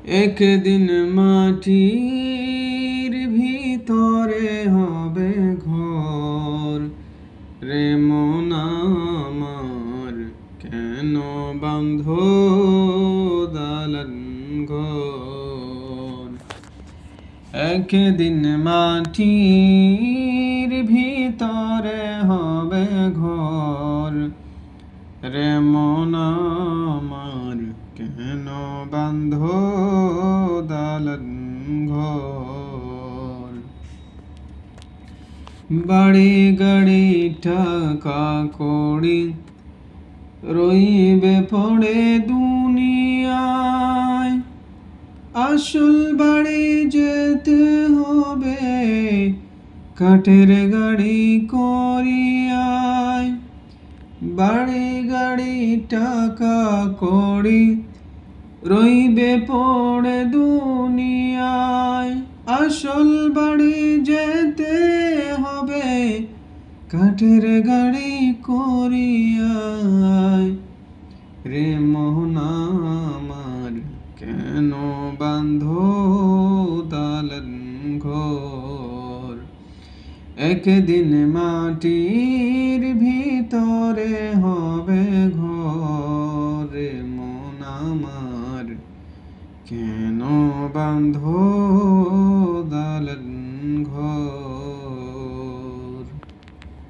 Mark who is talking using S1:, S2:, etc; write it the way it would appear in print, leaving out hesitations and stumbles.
S1: একদিন মাটির ভিতরে হবে ঘর, রে মন আমার কেন বাঁধ দালান ঘর। একদিন মাটির ভিতরে হবে ঘর, রে মন আমার কেন বাঁধ দালান ঘর। বাড়ি গাড়ি টাকা কড়ি রইবে পড়ে দুনিয়ায়, আসল বাড়ি যেতে হবে কাঠের গাড়ি করিয়ায়। বাড়ি গাড়ি টাকা কড়ি রইবে পড়ে দুনিয়ায়, আসল বাড়ি যেতে হবে কাঠের গাড়ি করিয়ায়। রে মোহন আমার কেন বাঁধ দালান ঘর। একদিন মাটির ভিতরে হবে ঘর, রে মন আমার কেন বাঁধ